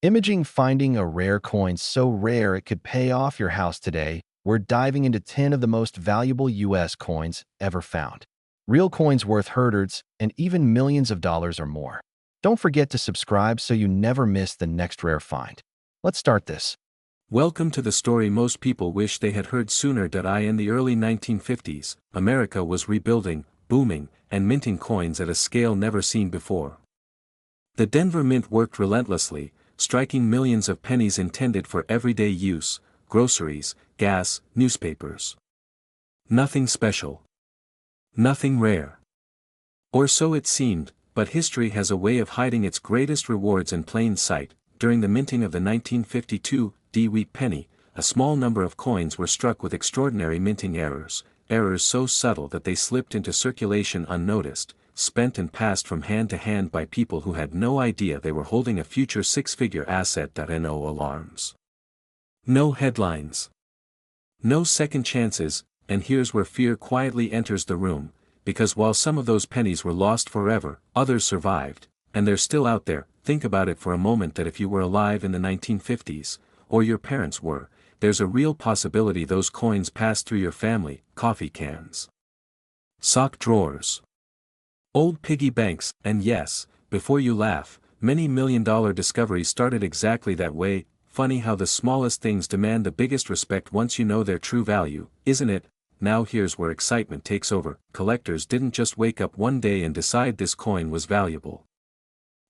Imaging finding a rare coin so rare it could pay off your house today, we're diving into 10 of the most valuable US coins ever found. Real coins worth hundreds and even millions of dollars or more. Don't forget to subscribe so you never miss the next rare find. Let's start this. Welcome to the story most people wish they had heard sooner. In the early 1950s, America was rebuilding, booming, and minting coins at a scale never seen before. The Denver Mint worked relentlessly, striking millions of pennies intended for everyday use, groceries, gas, newspapers. Nothing special. Nothing rare. Or so it seemed, but history has a way of hiding its greatest rewards in plain sight. During the minting of the 1952 D-Wheat penny, a small number of coins were struck with extraordinary minting errors so subtle that they slipped into circulation unnoticed, spent and passed from hand to hand by people who had no idea they were holding a future six-figure asset. No alarms. No headlines. No second chances, and here's where fear quietly enters the room, because while some of those pennies were lost forever, others survived, and they're still out there. Think about it for a moment that if you were alive in the 1950s, or your parents were, there's a real possibility those coins passed through your family: coffee cans, sock drawers, old piggy banks, and yes, before you laugh, many million-dollar discoveries started exactly that way. Funny how the smallest things demand the biggest respect once you know their true value, isn't it? Now here's where excitement takes over. Collectors didn't just wake up one day and decide this coin was valuable.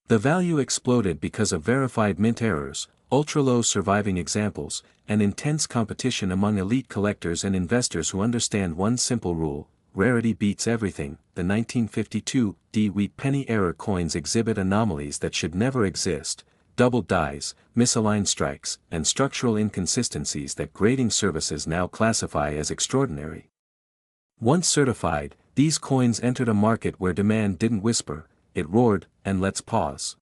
The value exploded because of verified mint errors, ultra-low surviving examples, and intense competition among elite collectors and investors who understand one simple rule: rarity beats everything. The 1952 D-Wheat penny error coins exhibit anomalies that should never exist: doubled dies, misaligned strikes, and structural inconsistencies that grading services now classify as extraordinary. Once certified, these coins entered a market where demand didn't whisper, it roared. And let's pause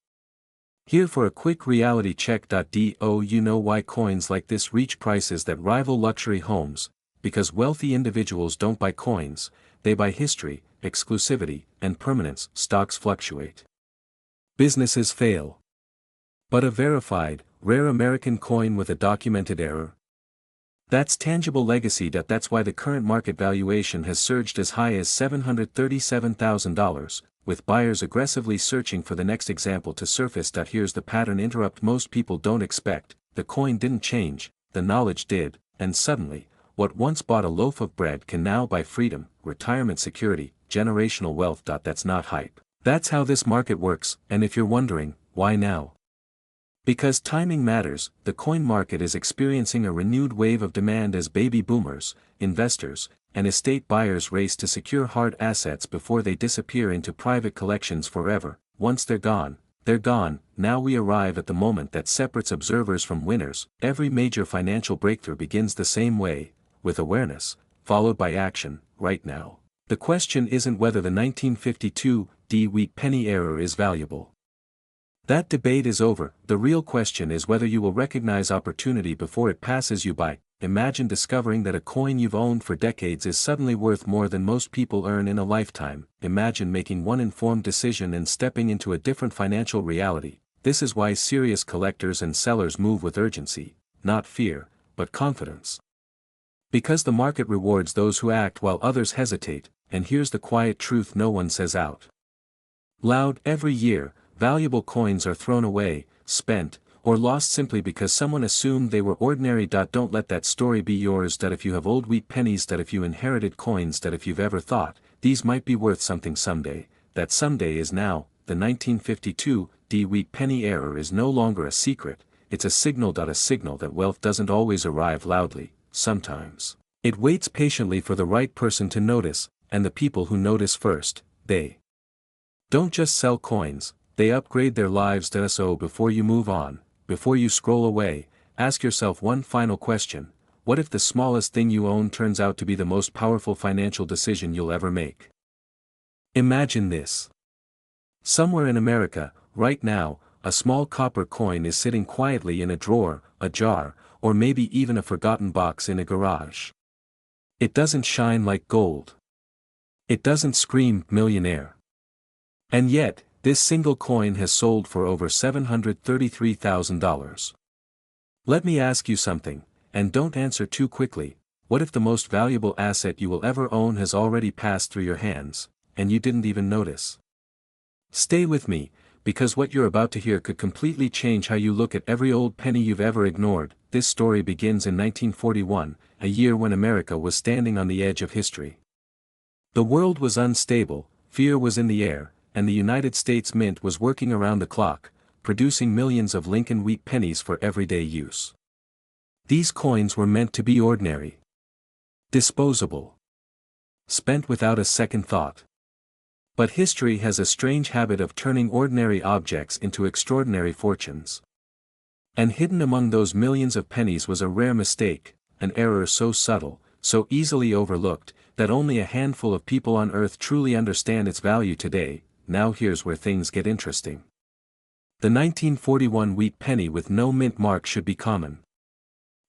here for a quick reality check. You know why coins like this reach prices that rival luxury homes? Because wealthy individuals don't buy coins, they buy history, exclusivity, and permanence. Stocks fluctuate. Businesses fail. But a verified, rare American coin with a documented error? That's tangible legacy. That's why the current market valuation has surged as high as $737,000, with buyers aggressively searching for the next example to surface. Here's the pattern interrupt most people don't expect: the coin didn't change, the knowledge did, and suddenly, what once bought a loaf of bread can now buy freedom, retirement security, generational wealth. That's not hype. That's how this market works. And if you're wondering, why now? Because timing matters. The coin market is experiencing a renewed wave of demand as baby boomers, investors, and estate buyers race to secure hard assets before they disappear into private collections forever. Once they're gone, they're gone. Now we arrive at the moment that separates observers from winners. Every major financial breakthrough begins the same way, with awareness, followed by action. Right now, the question isn't whether the 1952 D-Wheat penny error is valuable. That debate is over. The real question is whether you will recognize opportunity before it passes you by. Imagine discovering that a coin you've owned for decades is suddenly worth more than most people earn in a lifetime. Imagine making one informed decision and stepping into a different financial reality. This is why serious collectors and sellers move with urgency, not fear, but confidence. Because the market rewards those who act while others hesitate, and here's the quiet truth no one says out loud: every year, valuable coins are thrown away, spent, or lost simply because someone assumed they were ordinary. Don't let that story be yours. If you have old wheat pennies, if you inherited coins, if you've ever thought these might be worth something someday, that someday is now. The 1952 D-Wheat penny error is no longer a secret, it's a signal. A signal that wealth doesn't always arrive loudly. Sometimes it waits patiently for the right person to notice, and the people who notice first, they don't just sell coins, they upgrade their lives. So before you move on, before you scroll away, ask yourself one final question: what if the smallest thing you own turns out to be the most powerful financial decision you'll ever make? Imagine this. Somewhere in America, right now, a small copper coin is sitting quietly in a drawer, a jar, or maybe even a forgotten box in a garage. It doesn't shine like gold. It doesn't scream millionaire. And yet, This single coin has sold for over $733,000. Let me ask you something, and don't answer too quickly. What if the most valuable asset you will ever own has already passed through your hands, and you didn't even notice? Stay with me, because what you're about to hear could completely change how you look at every old penny you've ever ignored. This story begins in 1941, a year when America was standing on the edge of history. The world was unstable, fear was in the air, and the United States Mint was working around the clock, producing millions of Lincoln wheat pennies for everyday use. These coins were meant to be ordinary, disposable, spent without a second thought. But history has a strange habit of turning ordinary objects into extraordinary fortunes. And hidden among those millions of pennies was a rare mistake, an error so subtle, so easily overlooked, that only a handful of people on Earth truly understand its value today. Now here's where things get interesting. The 1941 wheat penny with no mint mark should be common.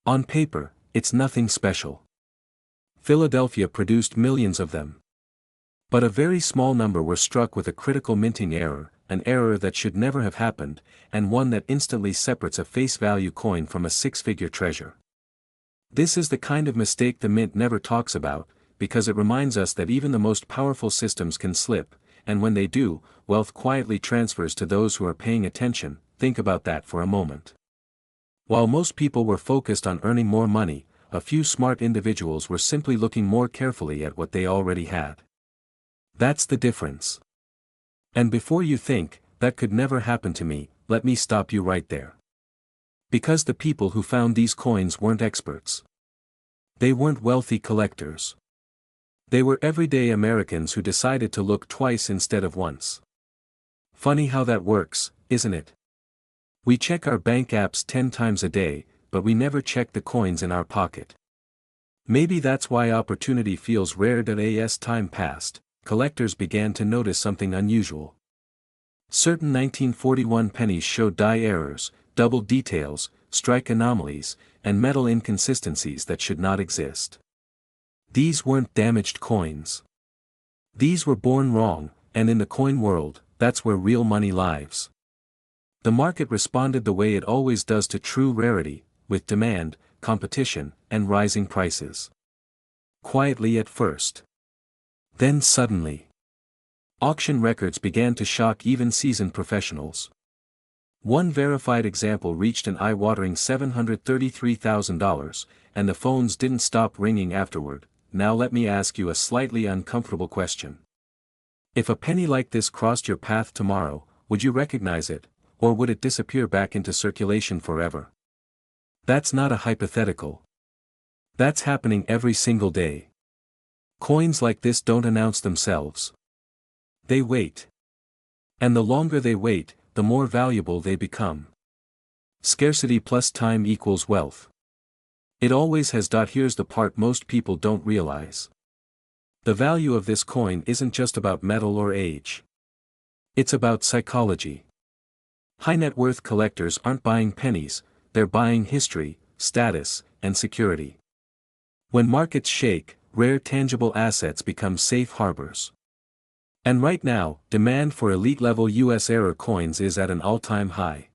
On paper, it's nothing special. Philadelphia produced millions of them. But a very small number were struck with a critical minting error, an error that should never have happened, and one that instantly separates a face-value coin from a six-figure treasure. This is the kind of mistake the mint never talks about, because it reminds us that even the most powerful systems can slip, and when they do, wealth quietly transfers to those who are paying attention. Think about that for a moment. While most people were focused on earning more money, a few smart individuals were simply looking more carefully at what they already had. That's the difference. And before you think, that could never happen to me, let me stop you right there. Because the people who found these coins weren't experts. They weren't wealthy collectors. They were everyday Americans who decided to look twice instead of once. Funny how that works, isn't it? We check our bank apps 10 times a day, but we never check the coins in our pocket. Maybe that's why opportunity feels rare. As time passed, collectors began to notice something unusual. Certain 1941 pennies showed die errors, double details, strike anomalies, and metal inconsistencies that should not exist. These weren't damaged coins. These were born wrong, and in the coin world, that's where real money lives. The market responded the way it always does to true rarity, with demand, competition, and rising prices. Quietly at first. Then suddenly, auction records began to shock even seasoned professionals. One verified example reached an eye-watering $733,000, and the phones didn't stop ringing afterward. Now let me ask you a slightly uncomfortable question. If a penny like this crossed your path tomorrow, would you recognize it, or would it disappear back into circulation forever? That's not a hypothetical. That's happening every single day. Coins like this don't announce themselves. They wait. And the longer they wait, the more valuable they become. Scarcity plus time equals wealth. It always has. Here's the part most people don't realize. The value of this coin isn't just about metal or age. It's about psychology. High net worth collectors aren't buying pennies, they're buying history, status, and security. When markets shake, rare tangible assets become safe harbors. And right now, demand for elite-level US era coins is at an all-time high.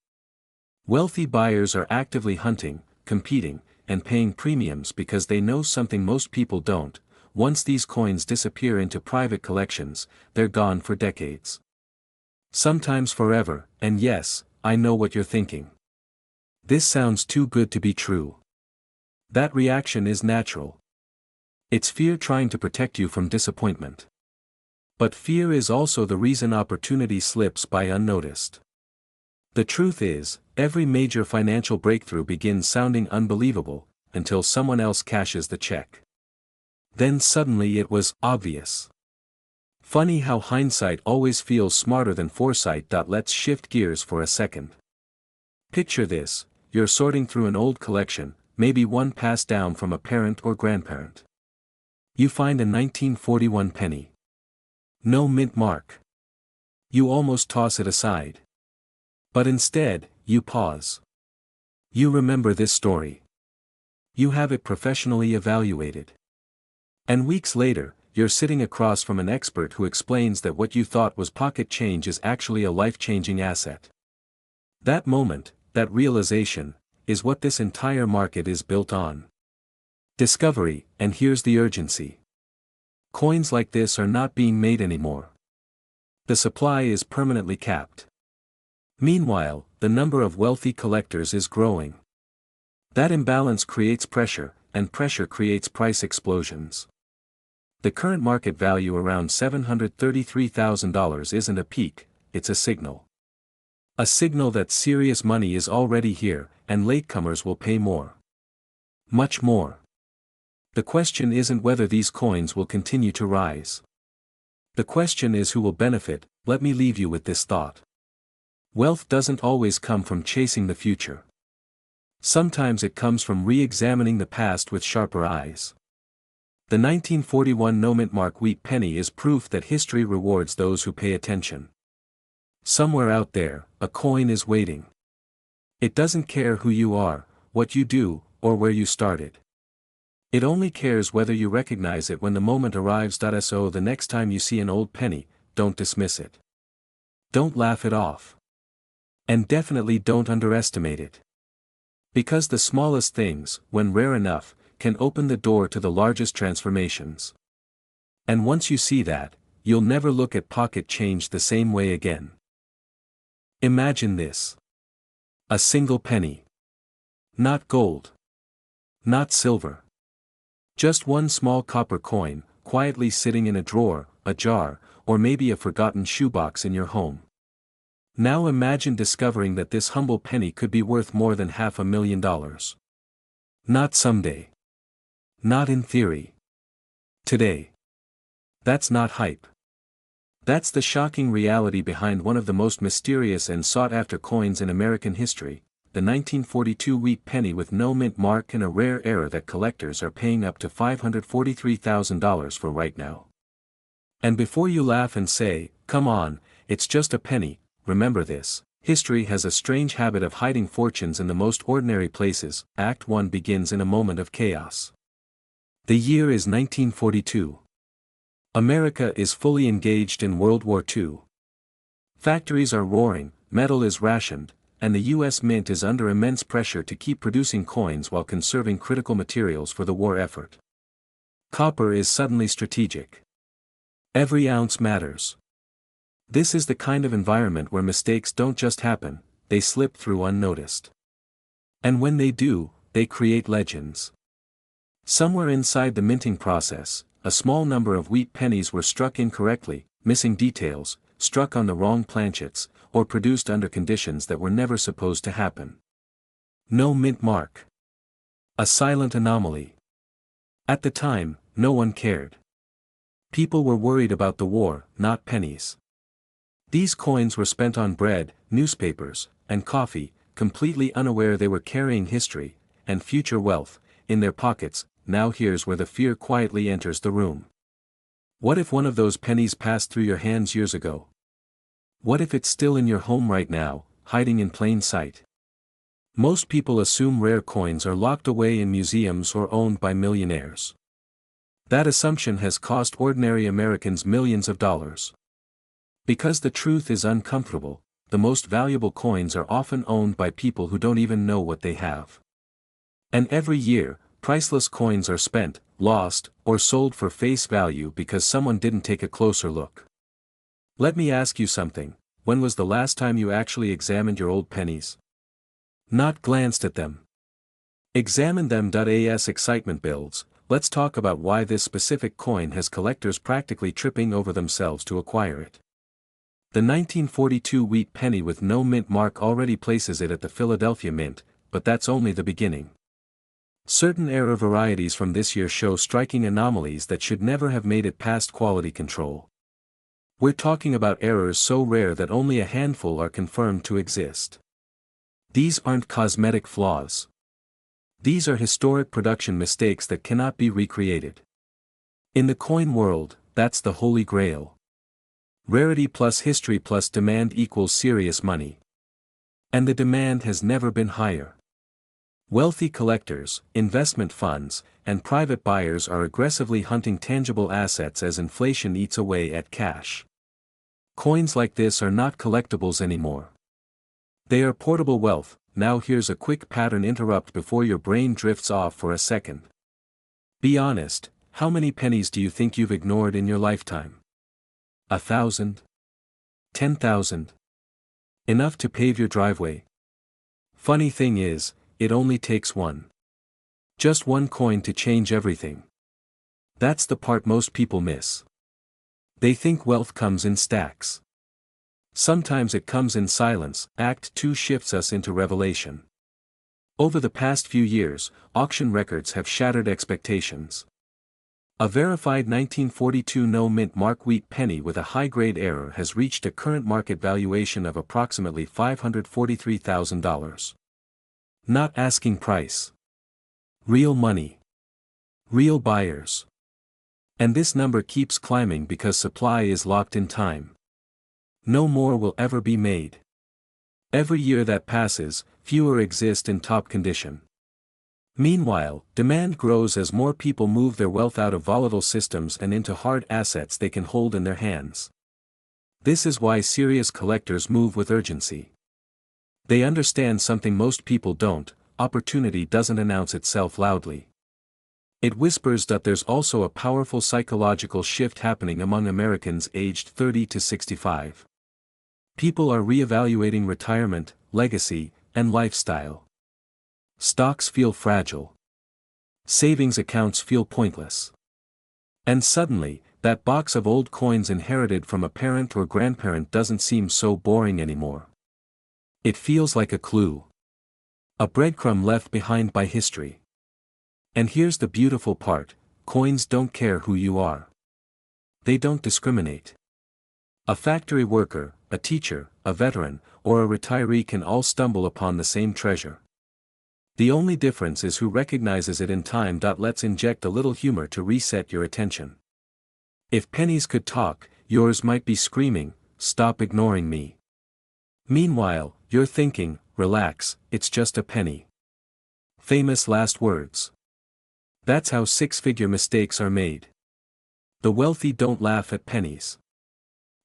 Wealthy buyers are actively hunting, competing, and paying premiums because they know something most people don't. Once these coins disappear into private collections, they're gone for decades. Sometimes forever. And yes, I know what you're thinking. This sounds too good to be true. That reaction is natural. It's fear trying to protect you from disappointment. But fear is also the reason opportunity slips by unnoticed. The truth is, every major financial breakthrough begins sounding unbelievable, until someone else cashes the check. Then suddenly it was obvious. Funny how hindsight always feels smarter than foresight. Let's shift gears for a second. Picture this: you're sorting through an old collection, maybe one passed down from a parent or grandparent. You find a 1941 penny. No mint mark. You almost toss it aside. But instead, you pause. You remember this story. You have it professionally evaluated. And weeks later, you're sitting across from an expert who explains that what you thought was pocket change is actually a life-changing asset. That moment, that realization, is what this entire market is built on. Discovery, and here's the urgency. Coins like this are not being made anymore. The supply is permanently capped. Meanwhile, the number of wealthy collectors is growing. That imbalance creates pressure, and pressure creates price explosions. The current market value around $733,000 isn't a peak, it's a signal. A signal that serious money is already here, and latecomers will pay more. Much more. The question isn't whether these coins will continue to rise. The question is who will benefit. Let me leave you with this thought. Wealth doesn't always come from chasing the future. Sometimes it comes from re-examining the past with sharper eyes. The 1941 no-mint mark wheat penny is proof that history rewards those who pay attention. Somewhere out there, a coin is waiting. It doesn't care who you are, what you do, or where you started. It only cares whether you recognize it when the moment arrives. So the next time you see an old penny, don't dismiss it. Don't laugh it off. And definitely don't underestimate it. Because the smallest things, when rare enough, can open the door to the largest transformations. And once you see that, you'll never look at pocket change the same way again. Imagine this. A single penny. Not gold. Not silver. Just one small copper coin, quietly sitting in a drawer, a jar, or maybe a forgotten shoebox in your home. Now imagine discovering that this humble penny could be worth more than $500,000. Not someday. Not in theory. Today. That's not hype. That's the shocking reality behind one of the most mysterious and sought-after coins in American history, the 1942 wheat penny with no mint mark and a rare era that collectors are paying up to $543,000 for right now. And before you laugh and say, "Come on, it's just a penny," remember this: history has a strange habit of hiding fortunes in the most ordinary places. Act 1 begins in a moment of chaos. The year is 1942. America is fully engaged in World War II. Factories are roaring, metal is rationed, and the U.S. Mint is under immense pressure to keep producing coins while conserving critical materials for the war effort. Copper is suddenly strategic. Every ounce matters. This is the kind of environment where mistakes don't just happen, they slip through unnoticed. And when they do, they create legends. Somewhere inside the minting process, a small number of wheat pennies were struck incorrectly, missing details, struck on the wrong planchets, or produced under conditions that were never supposed to happen. No mint mark. A silent anomaly. At the time, no one cared. People were worried about the war, not pennies. These coins were spent on bread, newspapers, and coffee, completely unaware they were carrying history, and future wealth, in their pockets. Now here's where the fear quietly enters the room. What if one of those pennies passed through your hands years ago? What if it's still in your home right now, hiding in plain sight? Most people assume rare coins are locked away in museums or owned by millionaires. That assumption has cost ordinary Americans millions of dollars. Because the truth is uncomfortable, the most valuable coins are often owned by people who don't even know what they have. And every year, priceless coins are spent, lost, or sold for face value because someone didn't take a closer look. Let me ask you something: when was the last time you actually examined your old pennies? Not glanced at them. Examine them. As excitement builds, let's talk about why this specific coin has collectors practically tripping over themselves to acquire it. The 1942 wheat penny with no mint mark already places it at the Philadelphia Mint, but that's only the beginning. Certain error varieties from this year show striking anomalies that should never have made it past quality control. We're talking about errors so rare that only a handful are confirmed to exist. These aren't cosmetic flaws. These are historic production mistakes that cannot be recreated. In the coin world, that's the holy grail. Rarity plus history plus demand equals serious money. And the demand has never been higher. Wealthy collectors, investment funds, and private buyers are aggressively hunting tangible assets as inflation eats away at cash. Coins like this are not collectibles anymore. They are portable wealth. Now here's a quick pattern interrupt before your brain drifts off for a second. Be honest, how many pennies do you think you've ignored in your lifetime? 1,000? 10,000? Enough to pave your driveway? Funny thing is, it only takes one. Just one coin to change everything. That's the part most people miss. They think wealth comes in stacks. Sometimes it comes in silence. Act 2 shifts us into revelation. Over the past few years, auction records have shattered expectations. A verified 1942 no-mint mark wheat penny with a high-grade error has reached a current market valuation of approximately $543,000. Not asking price. Real money. Real buyers. And this number keeps climbing because supply is locked in time. No more will ever be made. Every year that passes, fewer exist in top condition. Meanwhile, demand grows as more people move their wealth out of volatile systems and into hard assets they can hold in their hands. This is why serious collectors move with urgency. They understand something most people don't: opportunity doesn't announce itself loudly. It whispers. That there's also a powerful psychological shift happening among Americans aged 30 to 65. People are reevaluating retirement, legacy, and lifestyle. Stocks feel fragile. Savings accounts feel pointless. And suddenly, that box of old coins inherited from a parent or grandparent doesn't seem so boring anymore. It feels like a clue. A breadcrumb left behind by history. And here's the beautiful part: coins don't care who you are. They don't discriminate. A factory worker, a teacher, a veteran, or a retiree can all stumble upon the same treasure. The only difference is who recognizes it in time. Let's inject a little humor to reset your attention. If pennies could talk, yours might be screaming, "Stop ignoring me." Meanwhile, you're thinking, "Relax, it's just a penny." Famous last words. That's how six-figure mistakes are made. The wealthy don't laugh at pennies.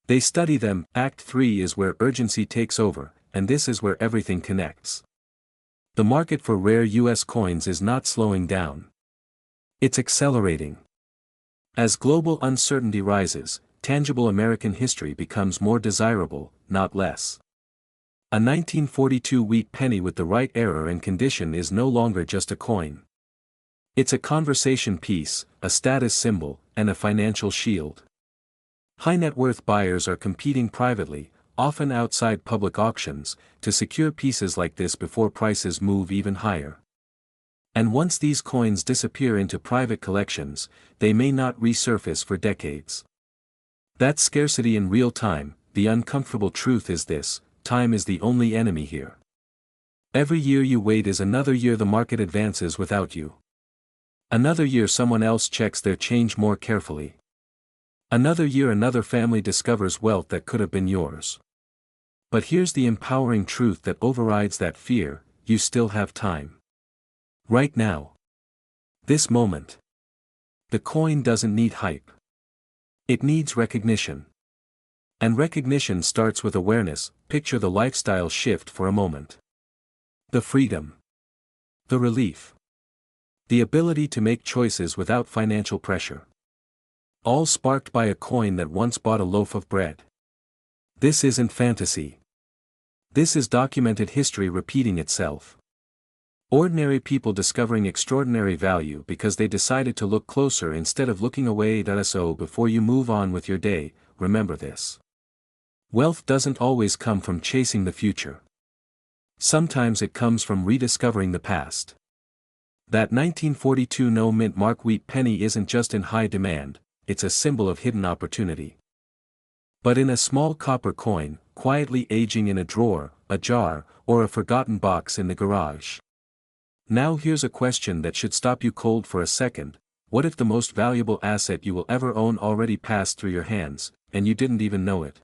They study them. Act 3 is where urgency takes over, and this is where everything connects. The market for rare US coins is not slowing down. It's accelerating. As global uncertainty rises, tangible American history becomes more desirable, not less. A 1942 wheat penny with the right error and condition is no longer just a coin. It's a conversation piece, a status symbol, and a financial shield. High net worth buyers are competing privately, often outside public auctions, to secure pieces like this before prices move even higher. And once these coins disappear into private collections, they may not resurface for decades. That's scarcity in real time. The uncomfortable truth is this: time is the only enemy here. Every year you wait is another year the market advances without you. Another year someone else checks their change more carefully. Another year another family discovers wealth that could have been yours. But here's the empowering truth that overrides that fear: you still have time. Right now. This moment. The coin doesn't need hype. It needs recognition. And recognition starts with awareness. Picture the lifestyle shift for a moment. The freedom. The relief. The ability to make choices without financial pressure. All sparked by a coin that once bought a loaf of bread. This isn't fantasy. This is documented history repeating itself. Ordinary people discovering extraordinary value because they decided to look closer instead of looking away. So before you move on with your day, remember this. Wealth doesn't always come from chasing the future. Sometimes it comes from rediscovering the past. That 1942 no-mint mark wheat penny isn't just in high demand, it's a symbol of hidden opportunity. But in a small copper coin, quietly aging in a drawer, a jar, or a forgotten box in the garage. Now here's a question that should stop you cold for a second: what if the most valuable asset you will ever own already passed through your hands, and you didn't even know it?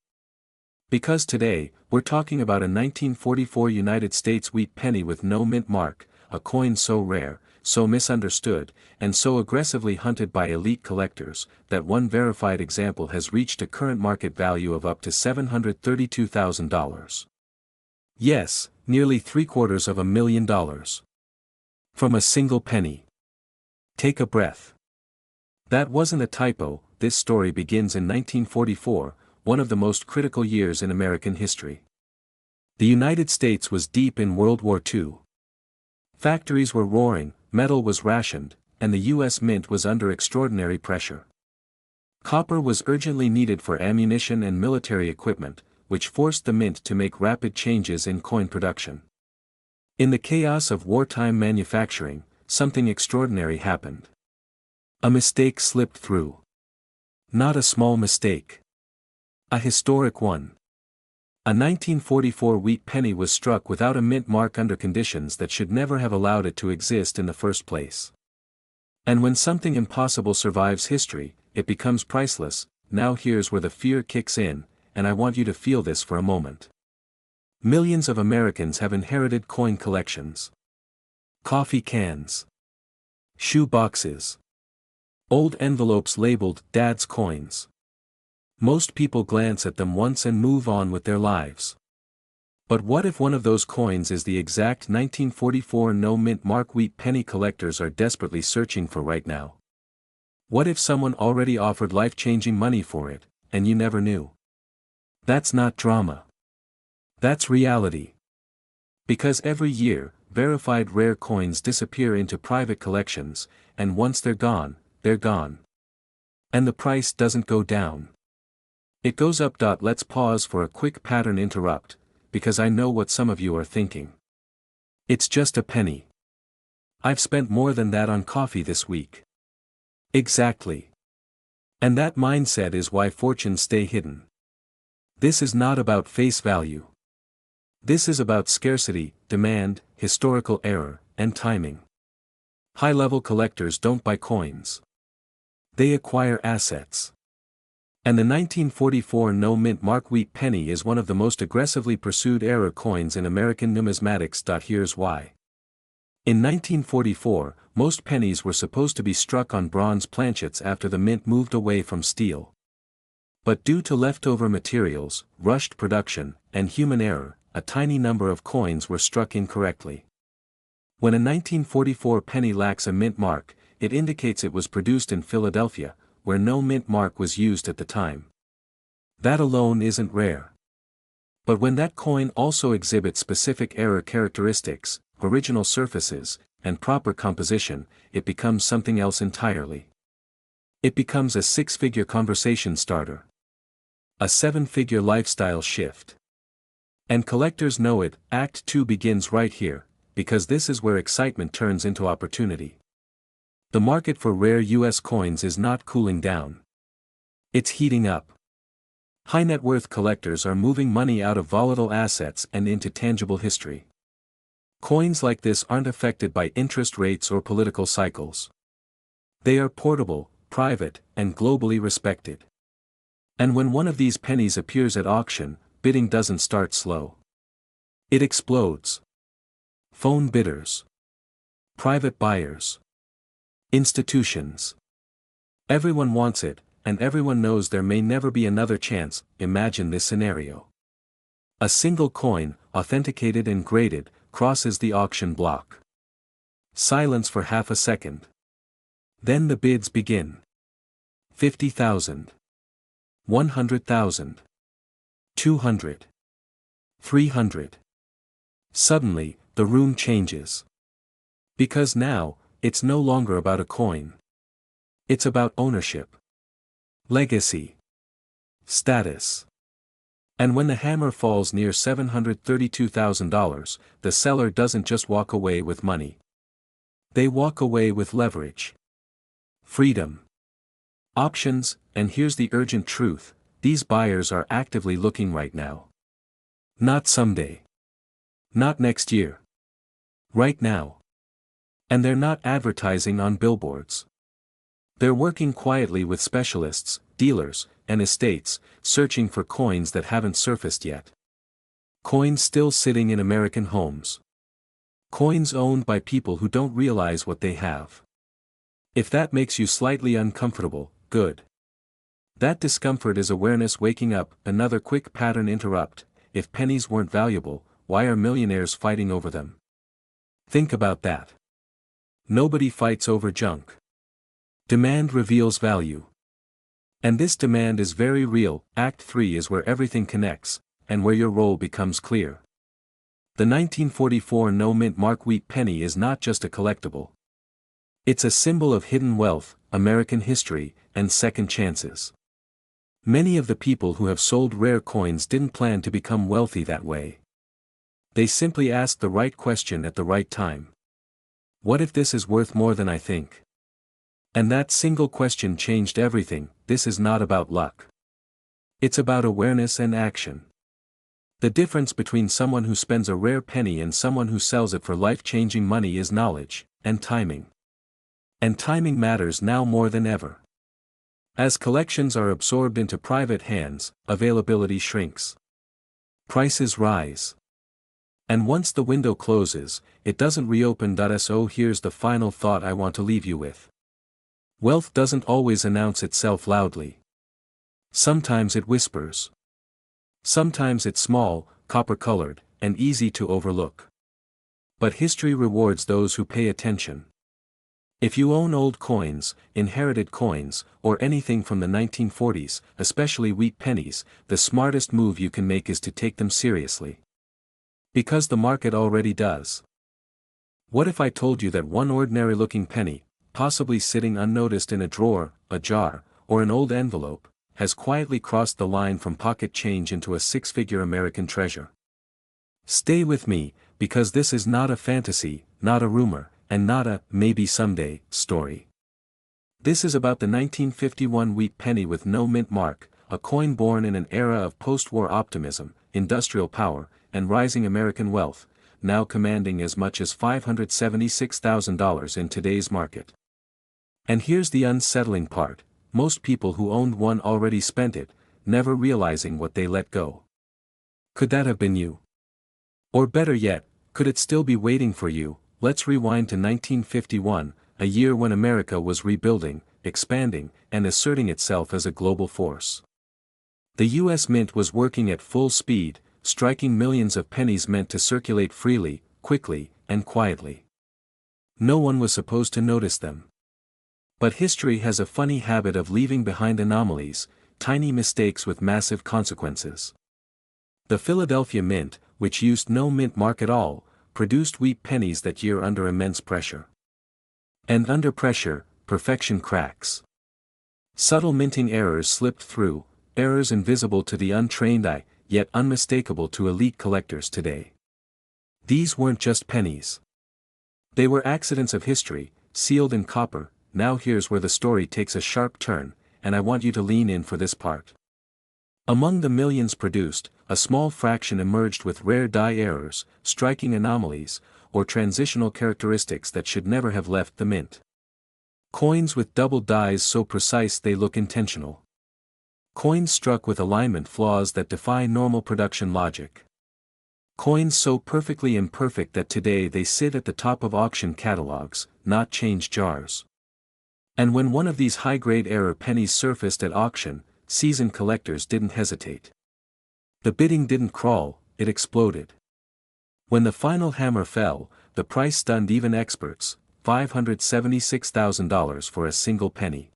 Because today, we're talking about a 1944 United States wheat penny with no mint mark, a coin so rare, so misunderstood, and so aggressively hunted by elite collectors, that one verified example has reached a current market value of up to $732,000. Yes, nearly $750,000. From a single penny. Take a breath. That wasn't a typo. This story begins in 1944, one of the most critical years in American history. The United States was deep in World War II. Factories were roaring, metal was rationed, and the U.S. Mint was under extraordinary pressure. Copper was urgently needed for ammunition and military equipment, which forced the Mint to make rapid changes in coin production. In the chaos of wartime manufacturing, something extraordinary happened. A mistake slipped through. Not a small mistake. A historic one. A 1944 wheat penny was struck without a mint mark under conditions that should never have allowed it to exist in the first place. And when something impossible survives history, it becomes priceless. Now here's where the fear kicks in, and I want you to feel this for a moment. Millions of Americans have inherited coin collections. Coffee cans. Shoe boxes. Old envelopes labeled "Dad's coins." Most people glance at them once and move on with their lives. But what if one of those coins is the exact 1944 no-mint mark wheat penny collectors are desperately searching for right now? What if someone already offered life-changing money for it, and you never knew? That's not drama. That's reality. Because every year, verified rare coins disappear into private collections, and once they're gone, they're gone. And the price doesn't go down. It goes up. Let's pause for a quick pattern interrupt, because I know what some of you are thinking. It's just a penny. I've spent more than that on coffee this week. Exactly. And that mindset is why fortunes stay hidden. This is not about face value. This is about scarcity, demand, historical error, and timing. High-level collectors don't buy coins. They acquire assets. And the 1944 no-mint mark wheat penny is one of the most aggressively pursued error coins in American numismatics. Here's why. In 1944, most pennies were supposed to be struck on bronze planchets after the mint moved away from steel. But due to leftover materials, rushed production, and human error, a tiny number of coins were struck incorrectly. When a 1944 penny lacks a mint mark, it indicates it was produced in Philadelphia, where no mint mark was used at the time. That alone isn't rare. But when that coin also exhibits specific error characteristics, original surfaces, and proper composition, it becomes something else entirely. It becomes a six-figure conversation starter. A seven-figure lifestyle shift. And collectors know it. Act 2 begins right here, because this is where excitement turns into opportunity. The market for rare U.S. coins is not cooling down. It's heating up. High net worth collectors are moving money out of volatile assets and into tangible history. Coins like this aren't affected by interest rates or political cycles. They are portable, private, and globally respected. And when one of these pennies appears at auction, bidding doesn't start slow. It explodes. Phone bidders. Private buyers. Institutions. Everyone wants it, and everyone knows there may never be another chance. Imagine this scenario. A single coin, authenticated and graded, crosses the auction block. Silence for half a second. Then the bids begin. 50,000. 100,000. 200. 300. Suddenly, the room changes. Because now, it's no longer about a coin. It's about ownership. Legacy. Status. And when the hammer falls near $732,000, the seller doesn't just walk away with money. They walk away with leverage. Freedom. Options, and here's the urgent truth, these buyers are actively looking right now. Not someday. Not next year. Right now. And they're not advertising on billboards. They're working quietly with specialists, dealers, and estates, searching for coins that haven't surfaced yet. Coins still sitting in American homes. Coins owned by people who don't realize what they have. If that makes you slightly uncomfortable, good. That discomfort is awareness waking up. Another quick pattern interrupt. If pennies weren't valuable, why are millionaires fighting over them? Think about that. Nobody fights over junk. Demand reveals value. And this demand is very real. Act 3 is where everything connects, and where your role becomes clear. The 1944 no-mint mark wheat penny is not just a collectible. It's a symbol of hidden wealth, American history, and second chances. Many of the people who have sold rare coins didn't plan to become wealthy that way. They simply asked the right question at the right time. What if this is worth more than I think? And that single question changed everything. This is not about luck. It's about awareness and action. The difference between someone who spends a rare penny and someone who sells it for life-changing money is knowledge, and timing. And timing matters now more than ever. As collections are absorbed into private hands, availability shrinks. Prices rise. And once the window closes, it doesn't reopen. So here's the final thought I want to leave you with. Wealth doesn't always announce itself loudly. Sometimes it whispers. Sometimes it's small, copper-colored, and easy to overlook. But history rewards those who pay attention. If you own old coins, inherited coins, or anything from the 1940s, especially wheat pennies, the smartest move you can make is to take them seriously. Because the market already does. What if I told you that one ordinary-looking penny, possibly sitting unnoticed in a drawer, a jar, or an old envelope, has quietly crossed the line from pocket change into a six-figure American treasure? Stay with me, because this is not a fantasy, not a rumor, and not a maybe someday story. This is about the 1951 wheat penny with no mint mark, a coin born in an era of post-war optimism, industrial power, and rising American wealth, now commanding as much as $576,000 in today's market. And here's the unsettling part: most people who owned one already spent it, never realizing what they let go. Could that have been you? Or better yet, could it still be waiting for you? Let's rewind to 1951, a year when America was rebuilding, expanding, and asserting itself as a global force. The U.S. Mint was working at full speed, striking millions of pennies meant to circulate freely, quickly, and quietly. No one was supposed to notice them. But history has a funny habit of leaving behind anomalies, tiny mistakes with massive consequences. The Philadelphia Mint, which used no mint mark at all, produced wheat pennies that year under immense pressure. And under pressure, perfection cracks. Subtle minting errors slipped through, errors invisible to the untrained eye, yet unmistakable to elite collectors today. These weren't just pennies. They were accidents of history, sealed in copper. Now here's where the story takes a sharp turn, and I want you to lean in for this part. Among the millions produced, a small fraction emerged with rare die errors, striking anomalies, or transitional characteristics that should never have left the mint. Coins with double dies so precise they look intentional. Coins struck with alignment flaws that defy normal production logic. Coins so perfectly imperfect that today they sit at the top of auction catalogs, not change jars. And when one of these high-grade error pennies surfaced at auction, seasoned collectors didn't hesitate. The bidding didn't crawl, it exploded. When the final hammer fell, the price stunned even experts: $576,000 for a single penny.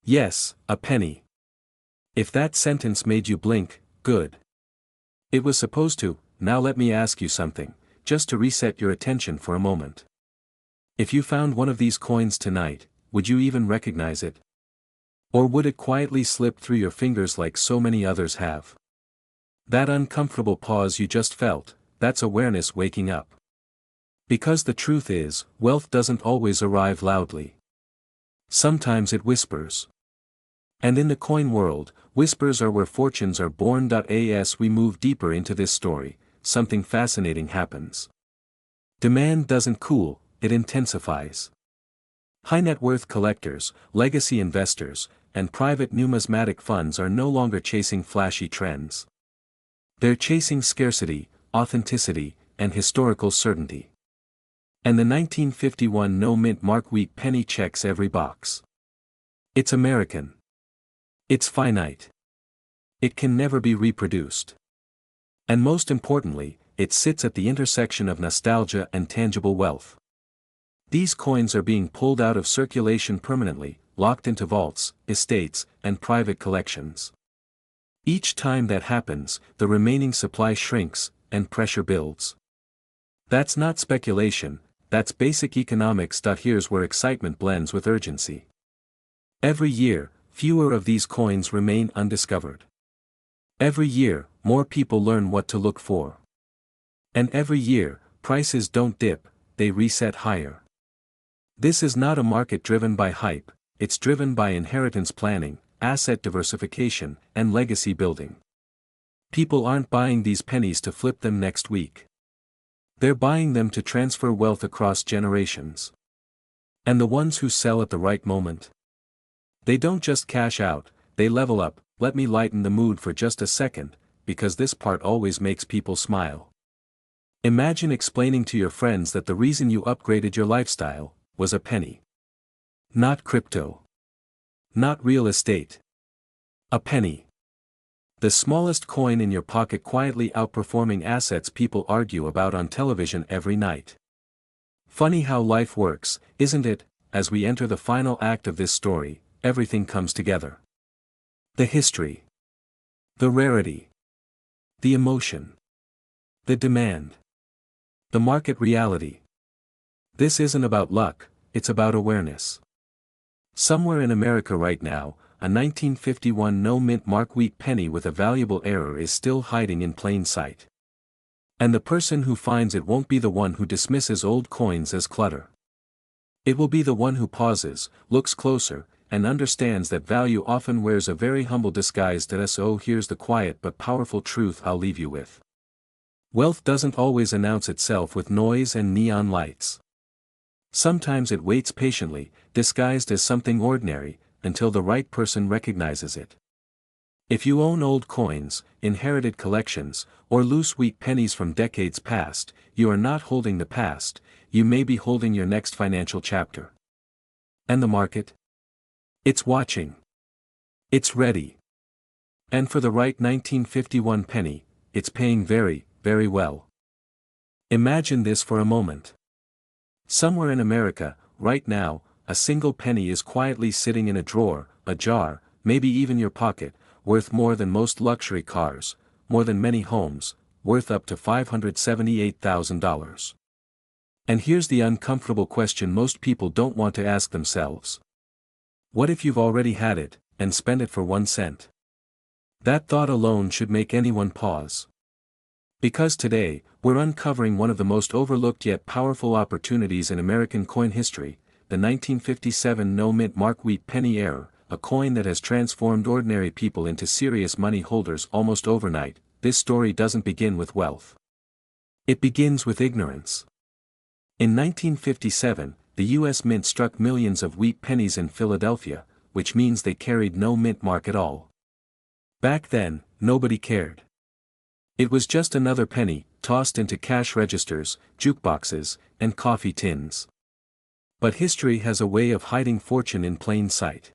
Yes, a penny. If that sentence made you blink, good. It was supposed to. Now let me ask you something, just to reset your attention for a moment. If you found one of these coins tonight, would you even recognize it? Or would it quietly slip through your fingers like so many others have? That uncomfortable pause you just felt, that's awareness waking up. Because the truth is, wealth doesn't always arrive loudly. Sometimes it whispers. And in the coin world, whispers are where fortunes are born. As we move deeper into this story, something fascinating happens. Demand doesn't cool, it intensifies. High net worth collectors, legacy investors, and private numismatic funds are no longer chasing flashy trends. They're chasing scarcity, authenticity, and historical certainty. And the 1951 no-mint mark wheat penny checks every box. It's American. It's finite. It can never be reproduced. And most importantly, it sits at the intersection of nostalgia and tangible wealth. These coins are being pulled out of circulation permanently, locked into vaults, estates, and private collections. Each time that happens, the remaining supply shrinks, and pressure builds. That's not speculation, that's basic economics. Here's where excitement blends with urgency. Every year, fewer of these coins remain undiscovered. Every year, more people learn what to look for. And every year, prices don't dip, they reset higher. This is not a market driven by hype, it's driven by inheritance planning, asset diversification, and legacy building. People aren't buying these pennies to flip them next week. They're buying them to transfer wealth across generations. And the ones who sell at the right moment? They don't just cash out, they level up. Let me lighten the mood for just a second, because this part always makes people smile. Imagine explaining to your friends that the reason you upgraded your lifestyle was a penny. Not crypto. Not real estate. A penny. The smallest coin in your pocket, quietly outperforming assets people argue about on television every night. Funny how life works, isn't it? As we enter the final act of this story, everything comes together. The history. The rarity. The emotion. The demand. The market reality. This isn't about luck, it's about awareness. Somewhere in America right now, a 1951 no-mint mark wheat penny with a valuable error is still hiding in plain sight. And the person who finds it won't be the one who dismisses old coins as clutter. It will be the one who pauses, looks closer, and understands that value often wears a very humble disguise. So here's the quiet but powerful truth I'll leave you with. Wealth doesn't always announce itself with noise and neon lights. Sometimes it waits patiently, disguised as something ordinary, until the right person recognizes it. If you own old coins, inherited collections, or loose wheat pennies from decades past, you are not holding the past, you may be holding your next financial chapter. And the market? It's watching. It's ready. And for the right 1951 penny, it's paying very, very well. Imagine this for a moment. Somewhere in America, right now, a single penny is quietly sitting in a drawer, a jar, maybe even your pocket, worth more than most luxury cars, more than many homes, worth up to $578,000. And here's the uncomfortable question most people don't want to ask themselves. What if you've already had it, and spent it for 1 cent? That thought alone should make anyone pause. Because today, we're uncovering one of the most overlooked yet powerful opportunities in American coin history, the 1957 no-mint mark wheat penny era, a coin that has transformed ordinary people into serious money holders almost overnight. This story doesn't begin with wealth. It begins with ignorance. In 1957, the U.S. Mint struck millions of wheat pennies in Philadelphia, which means they carried no mint mark at all. Back then, nobody cared. It was just another penny, tossed into cash registers, jukeboxes, and coffee tins. But history has a way of hiding fortune in plain sight.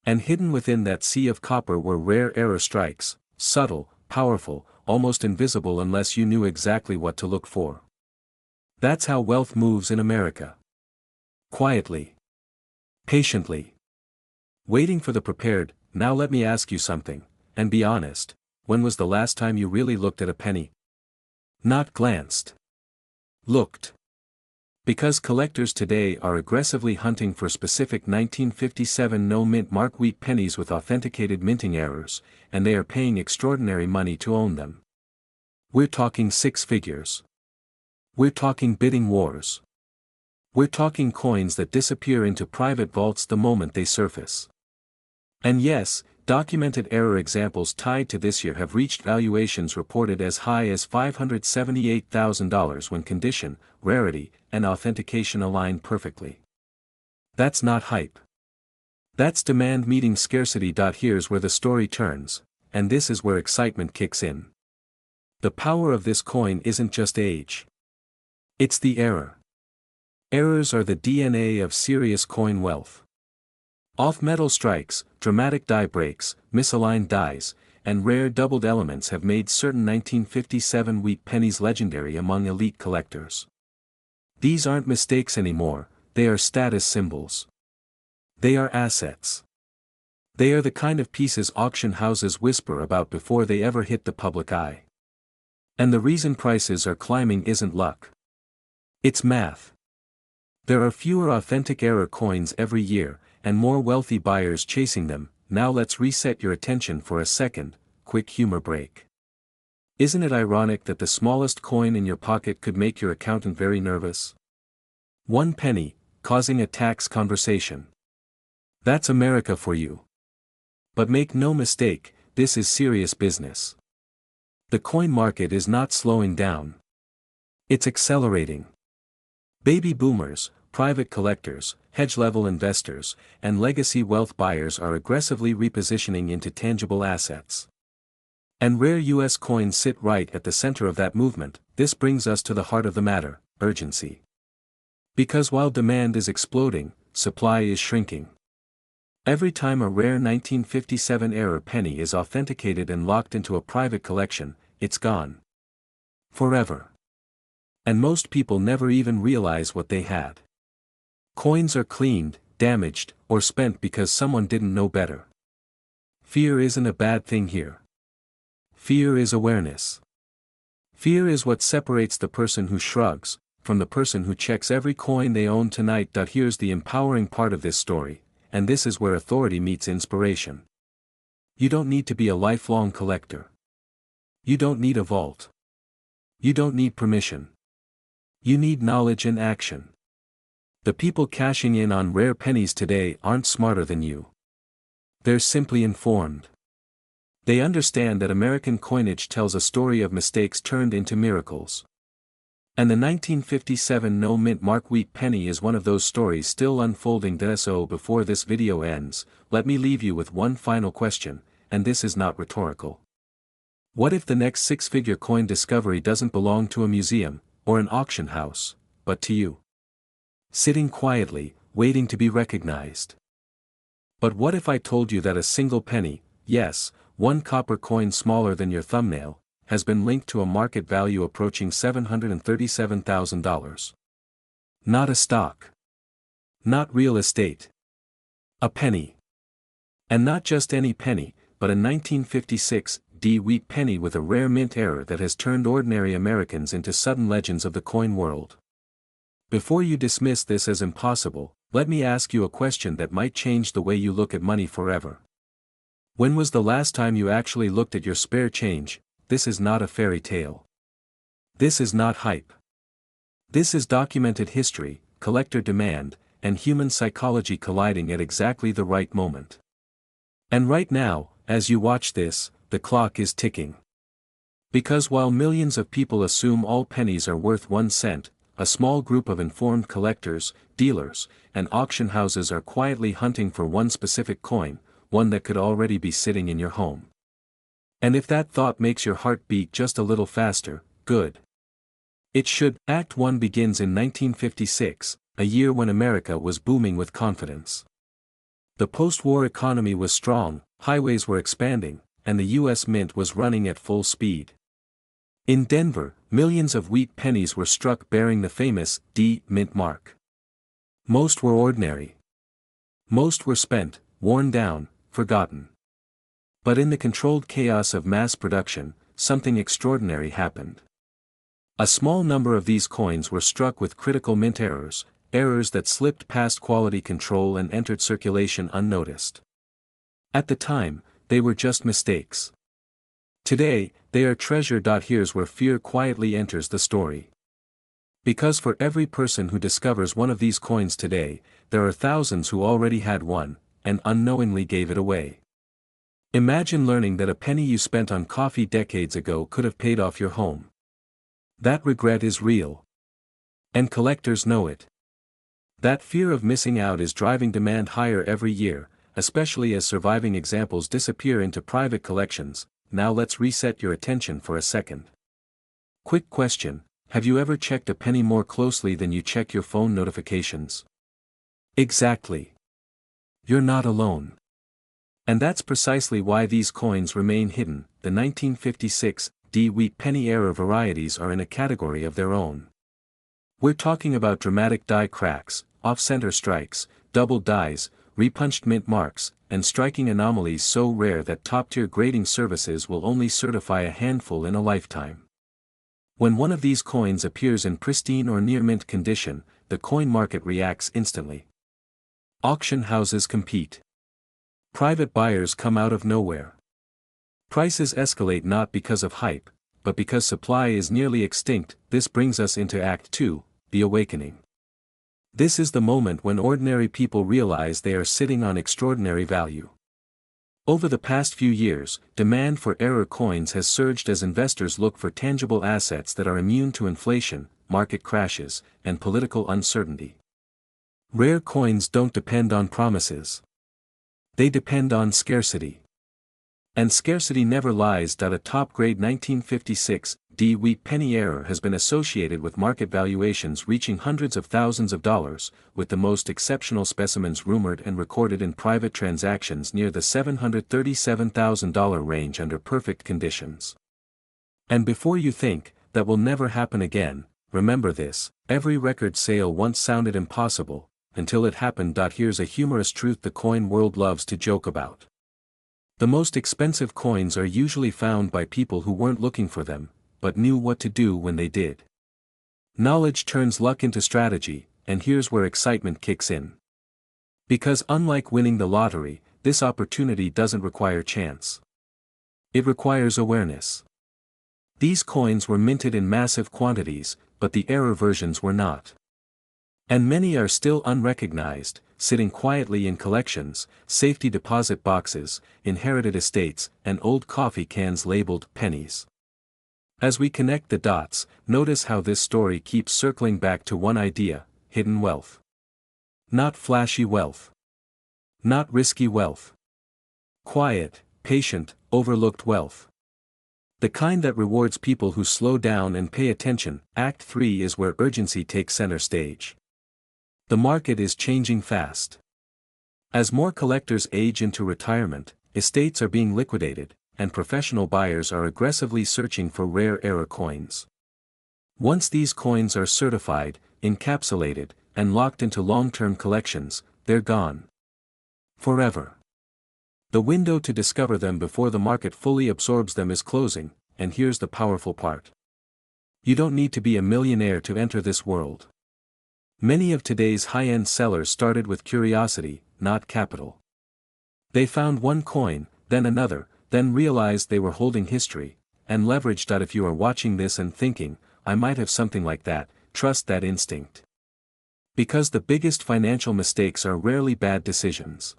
And hidden within that sea of copper were rare error strikes, subtle, powerful, almost invisible unless you knew exactly what to look for. That's how wealth moves in America. Quietly. Patiently. Waiting for the prepared. Now let me ask you something, and be honest, when was the last time you really looked at a penny? Not glanced. Looked. Because collectors today are aggressively hunting for specific 1957 no-mint mark wheat pennies with authenticated minting errors, and they are paying extraordinary money to own them. We're talking 6 figures. We're talking bidding wars. We're talking coins that disappear into private vaults the moment they surface. And yes, documented error examples tied to this year have reached valuations reported as high as $578,000 when condition, rarity, and authentication align perfectly. That's not hype. That's demand meeting scarcity. Here's where the story turns, and this is where excitement kicks in. The power of this coin isn't just age. It's the error. Errors are the DNA of serious coin wealth. Off-metal strikes, dramatic die breaks, misaligned dies, and rare doubled elements have made certain 1957 wheat pennies legendary among elite collectors. These aren't mistakes anymore, they are status symbols. They are assets. They are the kind of pieces auction houses whisper about before they ever hit the public eye. And the reason prices are climbing isn't luck. It's math. There are fewer authentic error coins every year, and more wealthy buyers chasing them. Now let's reset your attention for a second, quick humor break. Isn't it ironic that the smallest coin in your pocket could make your accountant very nervous? 1 penny, causing a tax conversation. That's America for you. But make no mistake, this is serious business. The coin market is not slowing down. It's accelerating. Baby boomers, private collectors, hedge-level investors, and legacy wealth buyers are aggressively repositioning into tangible assets. And rare US coins sit right at the center of that movement. This brings us to the heart of the matter, urgency. Because while demand is exploding, supply is shrinking. Every time a rare 1957 error penny is authenticated and locked into a private collection, it's gone. Forever. And most people never even realize what they had. Coins are cleaned, damaged, or spent because someone didn't know better. Fear isn't a bad thing here. Fear is awareness. Fear is what separates the person who shrugs from the person who checks every coin they own tonight. Here's the empowering part of this story, and this is where authority meets inspiration. You don't need to be a lifelong collector. You don't need a vault. You don't need permission. You need knowledge and action. The people cashing in on rare pennies today aren't smarter than you. They're simply informed. They understand that American coinage tells a story of mistakes turned into miracles. And the 1957 no-mint mark wheat penny is one of those stories still unfolding. So before this video ends, let me leave you with one final question, and this is not rhetorical. What if the next six-figure coin discovery doesn't belong to a museum, or an auction house, but to you? Sitting quietly, waiting to be recognized. But what if I told you that a single penny, yes, one copper coin smaller than your thumbnail, has been linked to a market value approaching $737,000? Not a stock. Not real estate. A penny. And not just any penny, but a 1956 D wheat penny with a rare mint error that has turned ordinary Americans into sudden legends of the coin world. Before you dismiss this as impossible, let me ask you a question that might change the way you look at money forever. When was the last time you actually looked at your spare change? This is not a fairy tale. This is not hype. This is documented history, collector demand, and human psychology colliding at exactly the right moment. And right now, as you watch this, the clock is ticking. Because while millions of people assume all pennies are worth 1 cent, a small group of informed collectors, dealers, and auction houses are quietly hunting for one specific coin, one that could already be sitting in your home. And if that thought makes your heart beat just a little faster, good. It should. Act 1 begins in 1956, a year when America was booming with confidence. The post-war economy was strong, highways were expanding, and the U.S. Mint was running at full speed. In Denver, millions of wheat pennies were struck bearing the famous D mint mark. Most were ordinary. Most were spent, worn down, forgotten. But in the controlled chaos of mass production, something extraordinary happened. A small number of these coins were struck with critical mint errors, errors that slipped past quality control and entered circulation unnoticed. At the time, they were just mistakes. Today, they are treasure. Here's where fear quietly enters the story. Because for every person who discovers one of these coins today, there are thousands who already had one, and unknowingly gave it away. Imagine learning that a penny you spent on coffee decades ago could have paid off your home. That regret is real. And collectors know it. That fear of missing out is driving demand higher every year, especially as surviving examples disappear into private collections. Now let's reset your attention for a second. Quick question, Have you ever checked a penny more closely than you check your phone notifications? Exactly. You're not alone. And that's precisely why these coins remain hidden. The 1956 wheat penny era varieties are in a category of their own. We're talking about dramatic die cracks, off-center strikes, double dies, repunched mint marks, and striking anomalies so rare that top-tier grading services will only certify a handful in a lifetime. When one of these coins appears in pristine or near-mint condition, the coin market reacts instantly. Auction houses compete. Private buyers come out of nowhere. Prices escalate not because of hype, but because supply is nearly extinct. This brings us into Act 2, the awakening. This is the moment when ordinary people realize they are sitting on extraordinary value. Over the past few years, demand for error coins has surged as investors look for tangible assets that are immune to inflation, market crashes, and political uncertainty. Rare coins don't depend on promises. They depend on scarcity. And scarcity never lies. A top-grade 1956 wheat penny error has been associated with market valuations reaching hundreds of thousands of dollars, with the most exceptional specimens rumored and recorded in private transactions near the $737,000 range under perfect conditions. And before you think, that will never happen again, remember this: every record sale once sounded impossible, until it happened. Here's a humorous truth the coin world loves to joke about. The most expensive coins are usually found by people who weren't looking for them, but knew what to do when they did. Knowledge turns luck into strategy, and here's where excitement kicks in. Because unlike winning the lottery, this opportunity doesn't require chance. It requires awareness. These coins were minted in massive quantities, but the error versions were not. And many are still unrecognized, sitting quietly in collections, safety deposit boxes, inherited estates, and old coffee cans labeled pennies. As we connect the dots, notice how this story keeps circling back to one idea: hidden wealth. Not flashy wealth. Not risky wealth. Quiet, patient, overlooked wealth. The kind that rewards people who slow down and pay attention. Act 3 is where urgency takes center stage. The market is changing fast. As more collectors age into retirement, estates are being liquidated, and professional buyers are aggressively searching for rare error coins. Once these coins are certified, encapsulated, and locked into long-term collections, they're gone. Forever. The window to discover them before the market fully absorbs them is closing, and here's the powerful part. You don't need to be a millionaire to enter this world. Many of today's high-end sellers started with curiosity, not capital. They found one coin, then another, then realized they were holding history, and leveraged. If you are watching this and thinking, I might have something like that, trust that instinct. Because the biggest financial mistakes are rarely bad decisions.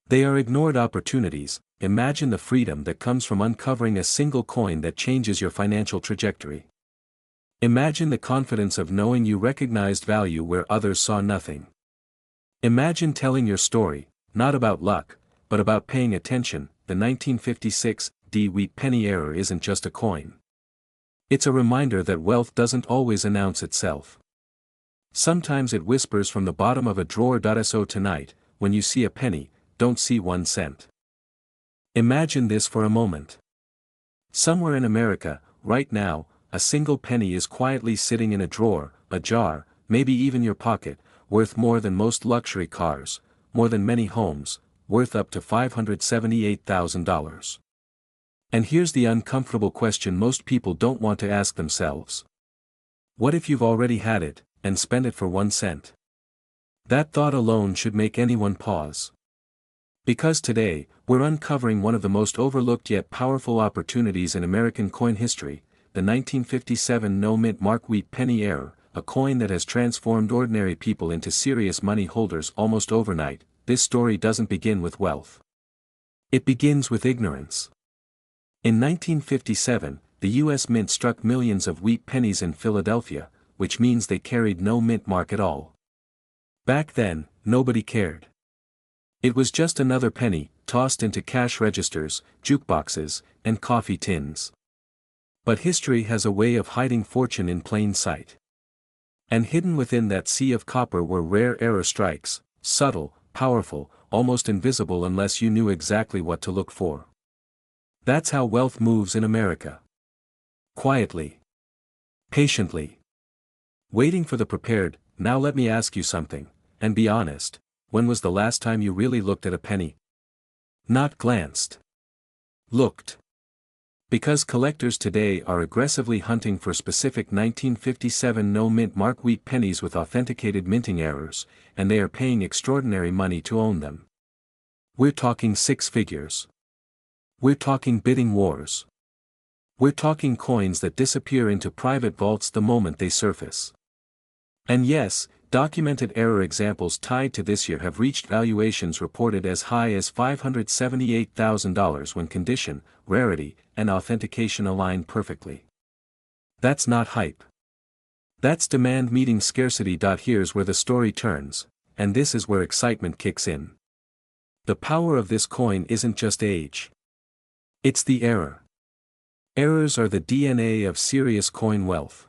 They are ignored opportunities. Imagine the freedom that comes from uncovering a single coin that changes your financial trajectory. Imagine the confidence of knowing you recognized value where others saw nothing. Imagine telling your story, not about luck, but about paying attention. The 1956 wheat penny error isn't just a coin. It's a reminder that wealth doesn't always announce itself. Sometimes it whispers from the bottom of a drawer. So tonight, when you see a penny, don't see 1 cent. Imagine this for a moment. Somewhere in America, right now, a single penny is quietly sitting in a drawer, a jar, maybe even your pocket, worth more than most luxury cars, more than many homes, worth up to $578,000. And here's the uncomfortable question most people don't want to ask themselves. What if you've already had it, and spent it for 1 cent? That thought alone should make anyone pause. Because today, we're uncovering one of the most overlooked yet powerful opportunities in American coin history, the 1957 no-mint mark wheat penny error, a coin that has transformed ordinary people into serious money holders almost overnight. This story doesn't begin with wealth. It begins with ignorance. In 1957, the U.S. Mint struck millions of wheat pennies in Philadelphia, which means they carried no mint mark at all. Back then, nobody cared. It was just another penny, tossed into cash registers, jukeboxes, and coffee tins. But history has a way of hiding fortune in plain sight. And hidden within that sea of copper were rare error strikes, subtle, powerful, almost invisible unless you knew exactly what to look for. That's how wealth moves in America. Quietly. Patiently. Waiting for the prepared. Now let me ask you something, and be honest, when was the last time you really looked at a penny? Not glanced. Looked. Because collectors today are aggressively hunting for specific 1957 no-mint mark wheat pennies with authenticated minting errors, and they are paying extraordinary money to own them. We're talking six figures. We're talking bidding wars. We're talking coins that disappear into private vaults the moment they surface. And yes, documented error examples tied to this year have reached valuations reported as high as $578,000 when condition, rarity, and authentication align perfectly. That's not hype. That's demand meeting scarcity. Here's where the story turns, and this is where excitement kicks in. The power of this coin isn't just age. It's the error. Errors are the DNA of serious coin wealth.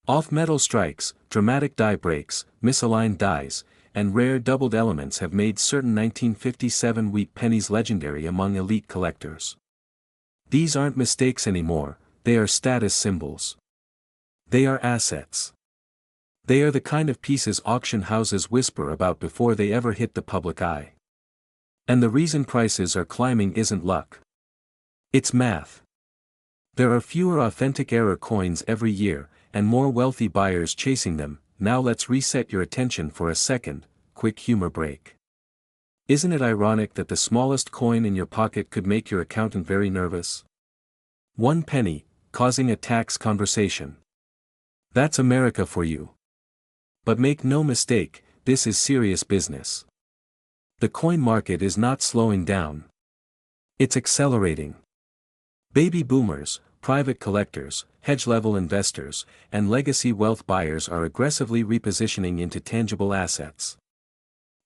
Off-metal strikes, dramatic die breaks, misaligned dies, and rare doubled elements have made certain 1957 wheat pennies legendary among elite collectors. These aren't mistakes anymore, they are status symbols. They are assets. They are the kind of pieces auction houses whisper about before they ever hit the public eye. And the reason prices are climbing isn't luck. It's math. There are fewer authentic error coins every year, and more wealthy buyers chasing them. Now let's reset your attention for a second, quick humor break. Isn't it ironic that the smallest coin in your pocket could make your accountant very nervous? 1 penny, causing a tax conversation. That's America for you. But make no mistake, this is serious business. The coin market is not slowing down. It's accelerating. Baby boomers, private collectors, hedge-level investors, and legacy wealth buyers are aggressively repositioning into tangible assets.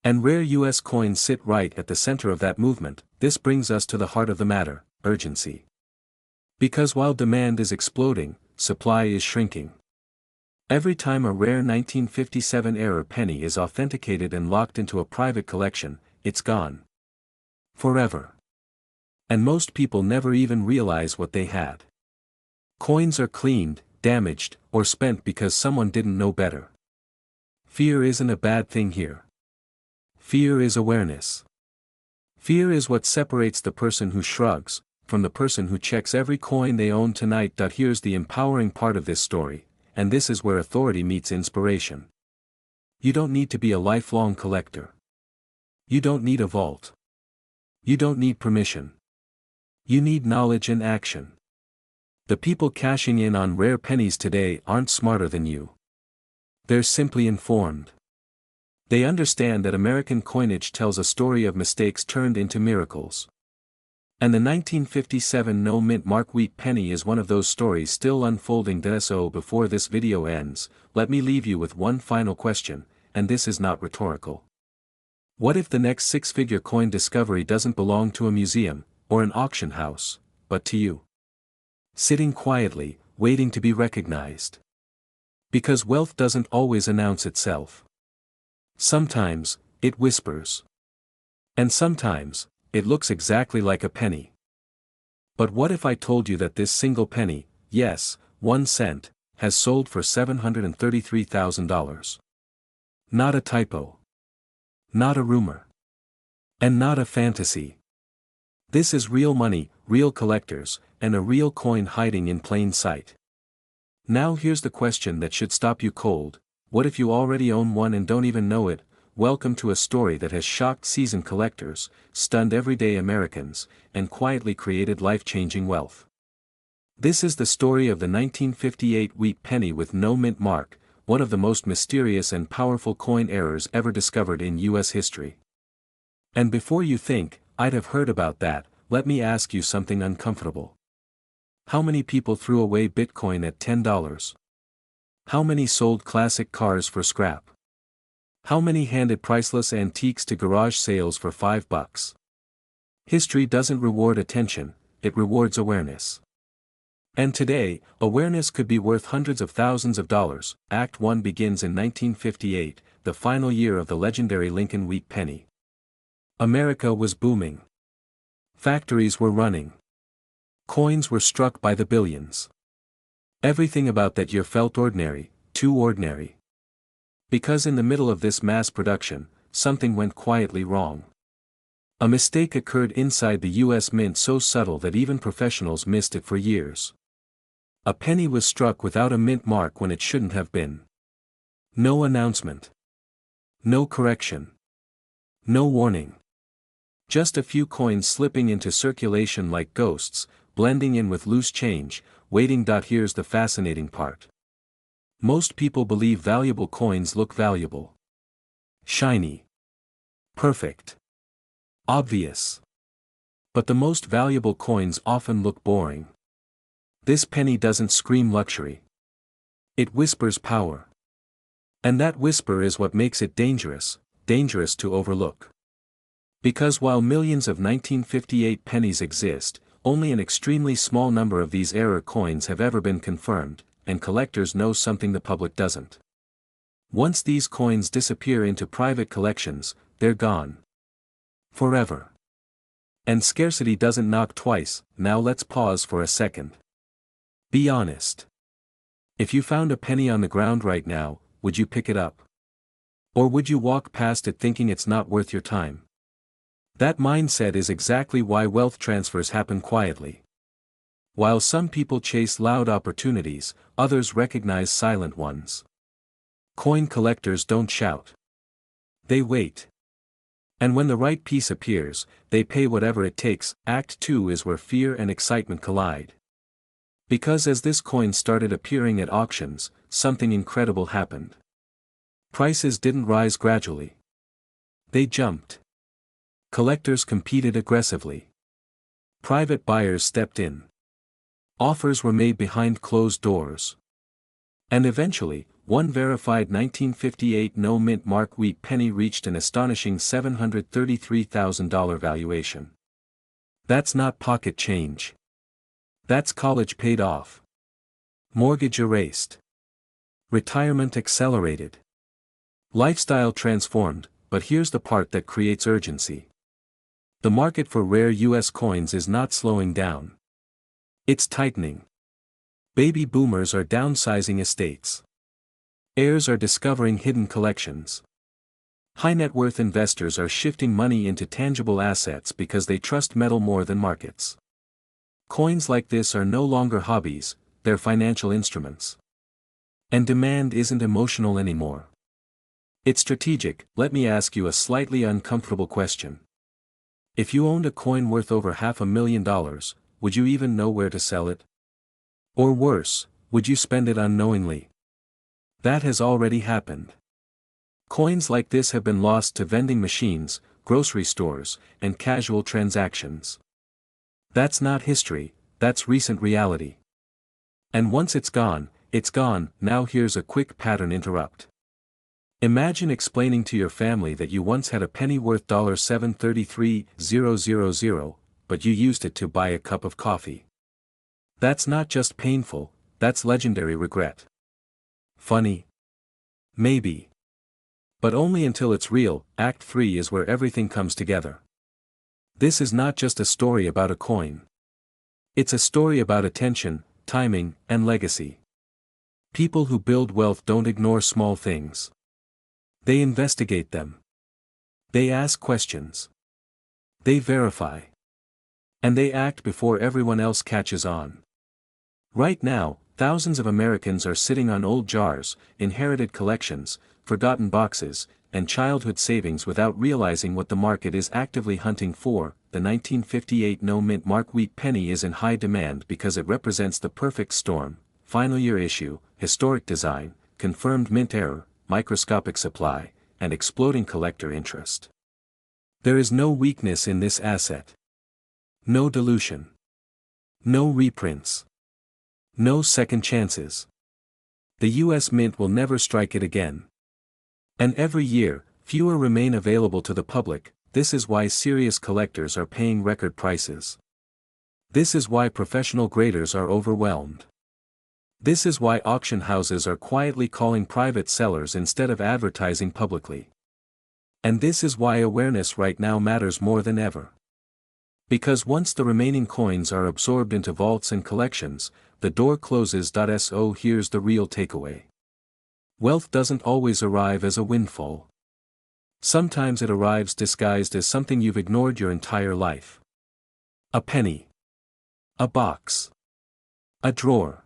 And rare U.S. coins sit right at the center of that movement. This brings us to the heart of the matter, urgency. Because while demand is exploding, supply is shrinking. Every time a rare 1957 error penny is authenticated and locked into a private collection, it's gone. Forever. And most people never even realize what they had. Coins are cleaned, damaged, or spent because someone didn't know better. Fear isn't a bad thing here. Fear is awareness. Fear is what separates the person who shrugs from the person who checks every coin they own tonight. Here's the empowering part of this story, and this is where authority meets inspiration. You don't need to be a lifelong collector. You don't need a vault. You don't need permission. You need knowledge and action. The people cashing in on rare pennies today aren't smarter than you. They're simply informed. They understand that American coinage tells a story of mistakes turned into miracles. And the 1957 no-mint mark wheat penny is one of those stories still unfolding. So before this video ends, let me leave you with one final question, and this is not rhetorical. What if the next six-figure coin discovery doesn't belong to a museum, or an auction house, but to you? Sitting quietly, waiting to be recognized. Because wealth doesn't always announce itself. Sometimes, it whispers. And sometimes, it looks exactly like a penny. But what if I told you that this single penny, yes, 1 cent, has sold for $733,000? Not a typo. Not a rumor. And not a fantasy. This is real money, real collectors, and a real coin hiding in plain sight. Now here's the question that should stop you cold: what if you already own one and don't even know it? Welcome to a story that has shocked seasoned collectors, stunned everyday Americans, and quietly created life-changing wealth. This is the story of the 1958 wheat penny with no mint mark, one of the most mysterious and powerful coin errors ever discovered in U.S. history. And before you think, "I'd have heard about that," let me ask you something uncomfortable. How many people threw away Bitcoin at $10? How many sold classic cars for scrap? How many handed priceless antiques to garage sales for $5? History doesn't reward attention, it rewards awareness. And today, awareness could be worth hundreds of thousands of dollars. Act 1 begins in 1958, the final year of the legendary Lincoln wheat penny. America was booming. Factories were running. Coins were struck by the billions. Everything about that year felt ordinary, too ordinary. Because in the middle of this mass production, something went quietly wrong. A mistake occurred inside the US Mint so subtle that even professionals missed it for years. A penny was struck without a mint mark when it shouldn't have been. No announcement. No correction. No warning. Just a few coins slipping into circulation like ghosts, blending in with loose change, waiting. Here's the fascinating part. Most people believe valuable coins look valuable. Shiny. Perfect. Obvious. But the most valuable coins often look boring. This penny doesn't scream luxury. It whispers power. And that whisper is what makes it dangerous to overlook. Because while millions of 1958 pennies exist, only an extremely small number of these error coins have ever been confirmed, and collectors know something the public doesn't. Once these coins disappear into private collections, they're gone. Forever. And scarcity doesn't knock twice. Now let's pause for a second. Be honest. If you found a penny on the ground right now, would you pick it up? Or would you walk past it thinking it's not worth your time? That mindset is exactly why wealth transfers happen quietly. While some people chase loud opportunities, others recognize silent ones. Coin collectors don't shout. They wait. And when the right piece appears, they pay whatever it takes. Act 2 is where fear and excitement collide. Because as this coin started appearing at auctions, something incredible happened. Prices didn't rise gradually. They jumped. Collectors competed aggressively. Private buyers stepped in. Offers were made behind closed doors. And eventually, one verified 1958 no-mint mark wheat penny reached an astonishing $733,000 valuation. That's not pocket change. That's college paid off. Mortgage erased. Retirement accelerated. Lifestyle transformed, but here's the part that creates urgency. The market for rare US coins is not slowing down. It's tightening. Baby boomers are downsizing estates. Heirs are discovering hidden collections. High net worth investors are shifting money into tangible assets because they trust metal more than markets. Coins like this are no longer hobbies, they're financial instruments. And demand isn't emotional anymore. It's strategic. Let me ask you a slightly uncomfortable question. If you owned a coin worth over $500,000, would you even know where to sell it? Or worse, would you spend it unknowingly? That has already happened. Coins like this have been lost to vending machines, grocery stores, and casual transactions. That's not history, that's recent reality. And once it's gone, it's gone. Now here's a quick pattern interrupt. Imagine explaining to your family that you once had a penny worth $733,000, but you used it to buy a cup of coffee. That's not just painful, that's legendary regret. Funny? Maybe. But only until it's real. Act 3 is where everything comes together. This is not just a story about a coin. It's a story about attention, timing, and legacy. People who build wealth don't ignore small things. They investigate them. They ask questions. They verify. And they act before everyone else catches on. Right now, thousands of Americans are sitting on old jars, inherited collections, forgotten boxes, and childhood savings without realizing what the market is actively hunting for. The 1958 no-mint mark wheat penny is in high demand because it represents the perfect storm: final year issue, historic design, confirmed mint error, microscopic supply, and exploding collector interest. There is no weakness in this asset. No dilution. No reprints. No second chances. The US Mint will never strike it again. And every year, fewer remain available to the public. This is why serious collectors are paying record prices. This is why professional graders are overwhelmed. This is why auction houses are quietly calling private sellers instead of advertising publicly. And this is why awareness right now matters more than ever. Because once the remaining coins are absorbed into vaults and collections, the door closes. So here's the real takeaway. Wealth doesn't always arrive as a windfall. Sometimes it arrives disguised as something you've ignored your entire life. A penny. A box. A drawer.